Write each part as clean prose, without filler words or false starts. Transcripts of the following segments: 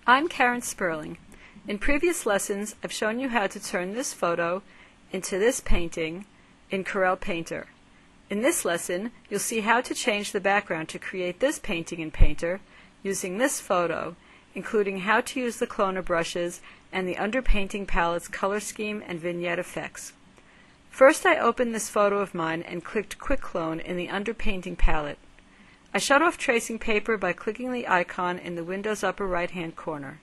I'm Karen Sperling. In previous lessons, I've shown you how to turn this photo into this painting in Corel Painter. In this lesson, you'll see how to change the background to create this painting in Painter using this photo, including how to use the cloner brushes and the underpainting palette's color scheme and vignette effects. First, I opened this photo of mine and clicked Quick Clone in the underpainting palette. I shut off tracing paper by clicking the icon in the Window's upper right-hand corner.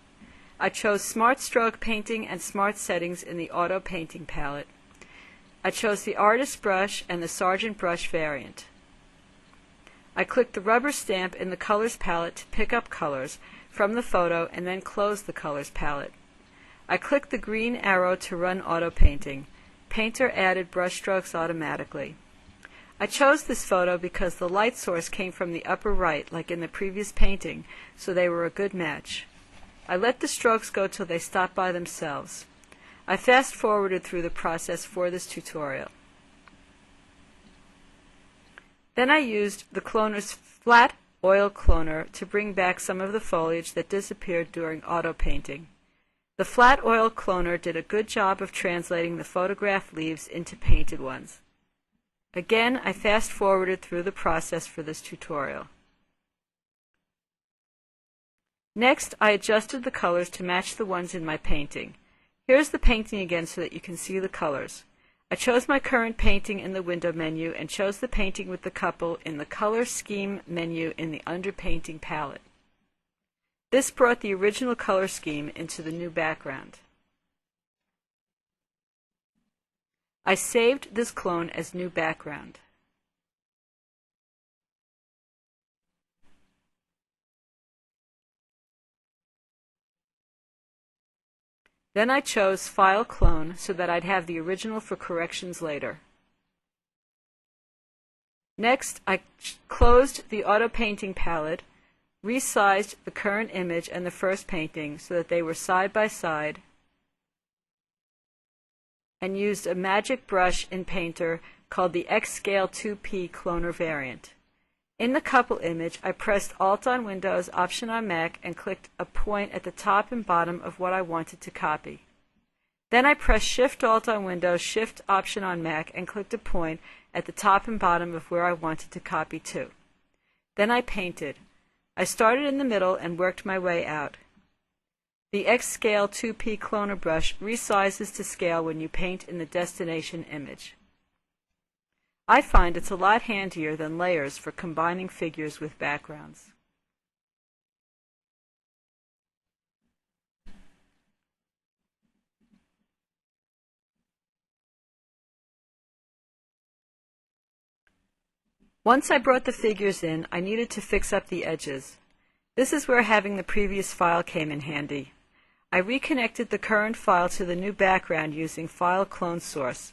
I chose Smart Stroke Painting and Smart Settings in the Auto Painting palette. I chose the Artist Brush and the Sargent Brush variant. I clicked the rubber stamp in the Colors palette to pick up colors from the photo and then close the Colors palette. I clicked the green arrow to run auto painting. Painter added brush strokes automatically. I chose this photo because the light source came from the upper right, like in the previous painting, so they were a good match. I let the strokes go till they stopped by themselves. I fast-forwarded through the process for this tutorial. Then I used the cloner's flat oil cloner to bring back some of the foliage that disappeared during auto painting. The flat oil cloner did a good job of translating the photographed leaves into painted ones. Again, I fast-forwarded through the process for this tutorial. Next, I adjusted the colors to match the ones in my painting. Here's the painting again so that you can see the colors. I chose my current painting in the Window menu and chose the painting with the couple in the Color Scheme menu in the Underpainting palette. This brought the original color scheme into the new background. I saved this clone as new background. Then I chose File Clone so that I'd have the original for corrections later. Next, I closed the Auto Painting palette, resized the current image and the first painting so that they were side by side, and used a magic brush in Painter called the X-Scale 2P Cloner variant. In the couple image, I pressed Alt on Windows, Option on Mac, and clicked a point at the top and bottom of what I wanted to copy. Then I pressed Shift Alt on Windows, Shift Option on Mac, and clicked a point at the top and bottom of where I wanted to copy to. Then I painted. I started in the middle and worked my way out. The X-Scale 2P Cloner brush resizes to scale when you paint in the destination image. I find it's a lot handier than layers for combining figures with backgrounds. Once I brought the figures in, I needed to fix up the edges. This is where having the previous file came in handy. I reconnected the current file to the new background using File Clone Source.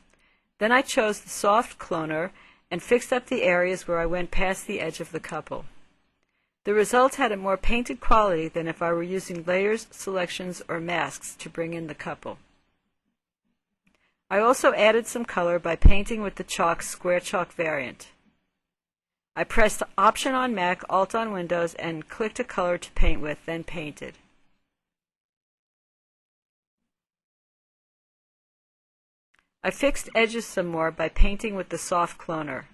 Then I chose the soft cloner and fixed up the areas where I went past the edge of the couple. The result had a more painted quality than if I were using layers, selections, or masks to bring in the couple. I also added some color by painting with the chalk Square Chalk variant. I pressed Option on Mac, Alt on Windows, and clicked a color to paint with, then painted. I fixed edges some more by painting with the soft cloner.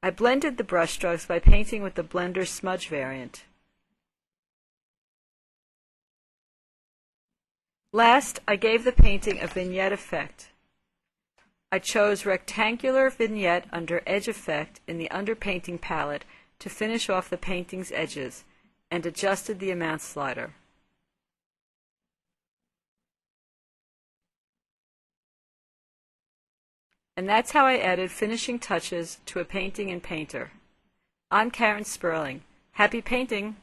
I blended the brush strokes by painting with the Blender Smudge variant. Last, I gave the painting a vignette effect. I chose Rectangular Vignette under Edge Effect in the Underpainting palette to finish off the painting's edges, and adjusted the amount slider. And that's how I added finishing touches to a painting in Painter. I'm Karen Sperling. Happy painting!